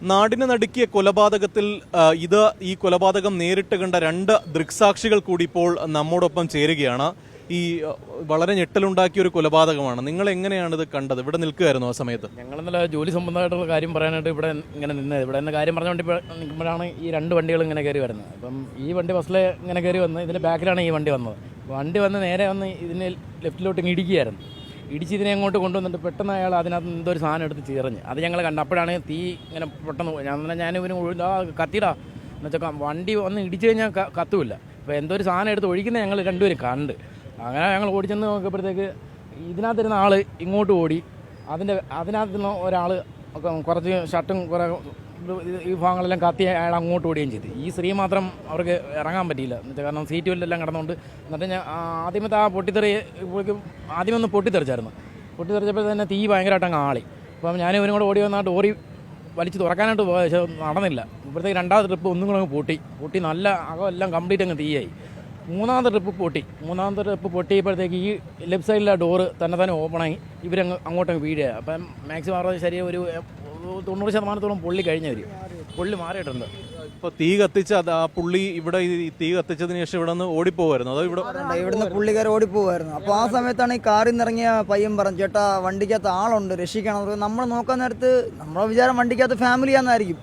നാടിനെ നടുക്കിയ കൊലപാതകത്തിൽ ഈ കൊലപാതകം നേരിട്ട് കണ്ട 2 ദൃക്സാക്ഷികൾ കൂടി ഇപ്പോൾ നമ്മോടൊപ്പം ചേരുകയാണ്. ഈ വളരെ ഞെട്ടലുണ്ടാക്കിയ ഒരു കൊലപാതകമാണ്. നിങ്ങൾ എങ്ങനെയാണ് ഇത് കണ്ടത്? ഇവിടെ നിൽക്കുകയായിരുന്നു ആ സമയത്ത്? ഞങ്ങൾ ഇന്നലെ ജോലി സംബന്ധമായിട്ടുള്ള കാര്യം പറയാനായിട്ട് ഇവിടെ ഇങ്ങനെ നിന്നത്. ഇവിടെ നിന്ന് കാര്യം പറഞ്ഞുകൊണ്ട് ഇപ്പോൾ നിൽക്കുമ്പോഴാണ് ഈ 2 വണ്ടികൾ ഇങ്ങനെ കയറി വരുന്നത്. അപ്പം ഈ വണ്ടി ബസ്സിലെ ഇങ്ങനെ കയറി വന്ന് ഇതിൻ്റെ ബാക്കിലാണ് ഈ വണ്ടി വന്നത്. വണ്ടി വന്ന് നേരെ വന്ന് ഇതിനെ ലെഫ്റ്റിലോട്ട് ഇടിക്കുകയായിരുന്നു. ഇടിച്ച് ഇതിനെ അങ്ങോട്ട് കൊണ്ടുവന്നിട്ട് പെട്ടെന്ന് അയാൾ അതിനകത്ത് എന്തോ ഒരു സാധനം എടുത്ത് ചീറഞ്ഞ് അത് ഞങ്ങൾ കണ്ടു. അപ്പോഴാണ് തീ ഇങ്ങനെ പെട്ടെന്ന് ഞാൻ ഇവന് കത്തിടാ എന്നുവെച്ചാൽ വണ്ടി വന്ന് ഇടിച്ചു കഴിഞ്ഞാൽ കത്തുമില്ല. അപ്പോൾ എന്തോ ഒരു സാധനം എടുത്ത് ഒഴിക്കുന്നത് ഞങ്ങൾ രണ്ടുപേരും കണ്ട്. അങ്ങനെ ഞങ്ങൾ ഓടിച്ചെന്ന് നോക്കിയപ്പോഴത്തേക്ക് ഇതിനകത്തിരുന്ന ആൾ ഇങ്ങോട്ട് ഓടി. അതിനകത്തുനിന്ന് ഒരാൾ കുറച്ച് ഷർട്ടും കുറേ ഈ ഭാഗങ്ങളെല്ലാം കത്തി അയാൾ അങ്ങോട്ട് ഓടുകയും ചെയ്തു. ഈ സ്ത്രീ മാത്രം അവർക്ക് ഇറങ്ങാൻ പറ്റിയില്ല എന്നുവെച്ചാൽ കാരണം സീറ്റ് ബെല്ലെല്ലാം കിടന്നുകൊണ്ട്. എന്നിട്ട് ഞാൻ ആദ്യമത്തെ ആ ആദ്യമൊന്ന് പൊട്ടിത്തെറിച്ചായിരുന്നു. പൊട്ടിത്തെറിച്ചപ്പോൾ തന്നെ തീ ഭയങ്കരമായിട്ട് അങ്ങ് ആളി. അപ്പം ഞാൻ ഇവനും കൂടെ ഓടി വന്നാൽ ഡോറി വലിച്ച് തുറക്കാനായിട്ട് പോയത്, പക്ഷേ നടന്നില്ല. ഇപ്പോഴത്തേക്ക് 2ാമത്തെ ട്രിപ്പ് ഒന്നും കൂടെ അങ്ങ് പൊട്ടി നല്ല അകമെല്ലാം കംപ്ലീറ്റ് അങ്ങ് തീയായി. 3ാമത്തെ ട്രിപ്പ് പൊട്ടിയപ്പോഴത്തേക്ക് ഈ ലെഫ്റ്റ് സൈഡിലെ ഡോറ് തന്നെ ഓപ്പണായി ഇവരങ്ങ് അങ്ങോട്ടങ്ങ് വീഴുക. അപ്പം മാക്സിമം അവരുടെ ശരീരം ഒരു 90% പൊള്ളി പൊള്ളി മാറിയിട്ടുണ്ട്. ഇപ്പോൾ തീ കത്തിച്ച ആ പുള്ളി ഇവിടെ തീ കത്തിച്ചതിന് ശേഷം ഇവിടെ നിന്ന് ഓടിപ്പോവായിരുന്നു. അതോ ഇവിടുന്ന് പുള്ളിക്കാർ ഓടിപ്പോവായിരുന്നു. അപ്പോൾ ആ സമയത്താണ് ഈ കാറിൽ നിന്ന് ഇറങ്ങിയ പയ്യൻ പറഞ്ഞു, ചേട്ടാ വണ്ടിക്കകത്ത് ആളുണ്ട്, രക്ഷിക്കണം. നമ്മൾ നോക്കാൻ നേരത്ത് നമ്മളെ വിചാരം വണ്ടിക്കകത്ത് ഫാമിലിയാണെന്നായിരിക്കും.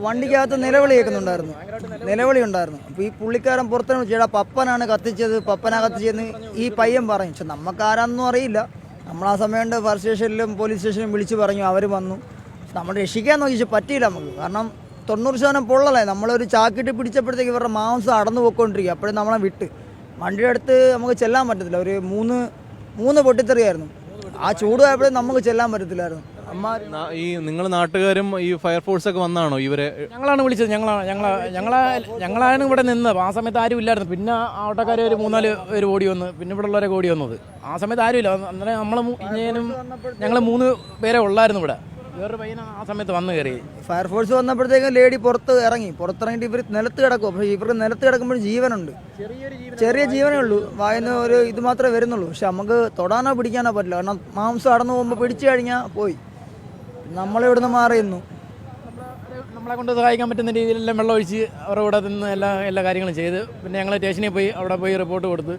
വണ്ടിക്കകത്ത് നിലവിളി ഉണ്ടായിരുന്നു. അപ്പോൾ ഈ പുള്ളിക്കാരൻ പുറത്തു ചേട്ടാ പപ്പനാണ് കത്തിച്ചത്, കത്തിച്ചതെന്ന് ഈ പയ്യൻ പറഞ്ഞു. പക്ഷെ നമുക്ക് ആരാന്നും അറിയില്ല. നമ്മൾ ആ സമയം ഫയർ സ്റ്റേഷനിലും പോലീസ് സ്റ്റേഷനിലും വിളിച്ച് പറഞ്ഞു, അവർ വന്നു. നമ്മൾ രക്ഷിക്കാൻ നോക്കിച്ച് പറ്റിയില്ല നമുക്ക്. കാരണം 90% പൊള്ളലേ. നമ്മളൊരു ചാക്കിട്ട് പിടിച്ചപ്പോഴത്തേക്ക് ഇവരുടെ മാംസം അടന്നു പോയിക്കൊണ്ടിരിക്കുക. അപ്പോഴും നമ്മളെ വിട്ട് വണ്ടിയുടെ അടുത്ത് നമുക്ക് ചെല്ലാൻ പറ്റത്തില്ല. ഒരു മൂന്ന് പൊട്ടിത്തെറിയായിരുന്നു. ആ ചൂടായപ്പോഴും നമുക്ക് ചെല്ലാൻ പറ്റത്തില്ലായിരുന്നു. ഈ നിങ്ങൾ നാട്ടുകാരും ഈ ഫയർഫോഴ്സ് ഒക്കെ വന്നാണോ ഇവരെ? ഞങ്ങളാണ് വിളിച്ചത്. ഞങ്ങളാണ് ഇവിടെ നിന്നത്. ആ സമയത്ത് ആരും ഇല്ലായിരുന്നു. പിന്നെ ഓട്ടോക്കാർ ഒരു 3-4 പേര് ഓടി വന്ന്, പിന്നെ ഇവിടെ ഉള്ളവരൊക്കെ ഓടി വന്നത്. ആ സമയത്ത് ആരും ഇല്ല. അന്നേരം ഞങ്ങൾ 3 പേരെ ഉള്ളായിരുന്നു ഇവിടെ. വേറൊരു പയ്യന് ആ സമയത്ത് വന്ന് കയറി. ഫയർഫോഴ്സ് വന്നപ്പോഴത്തേക്കും ലേഡി പുറത്തിറങ്ങിയിട്ട് ഇവർ നിലത്ത് കിടക്കും. പക്ഷേ ഇവർക്ക് നിലത്ത് കിടക്കുമ്പോൾ ജീവനുണ്ട്, ചെറിയ ജീവനേ ഉള്ളൂ. വായന്ന് ഒരു ഇത് മാത്രമേ വരുന്നുള്ളൂ. പക്ഷെ നമുക്ക് തൊടാനോ പിടിക്കാനോ പറ്റില്ല. കാരണം മാംസം അടന്നു പോകുമ്പോൾ പിടിച്ചു കഴിഞ്ഞാൽ പോയി. നമ്മളിവിടുന്ന് മാറിയിരുന്നു. നമ്മളെ കൊണ്ട് സഹായിക്കാൻ പറ്റുന്ന രീതിയിലെല്ലാം വെള്ളം ഒഴിച്ച് അവരുടെ കൂടെ നിന്ന് എല്ലാ കാര്യങ്ങളും ചെയ്ത് പിന്നെ ഞങ്ങൾ സ്റ്റേഷനിൽ പോയി അവിടെ പോയി റിപ്പോർട്ട് കൊടുത്ത്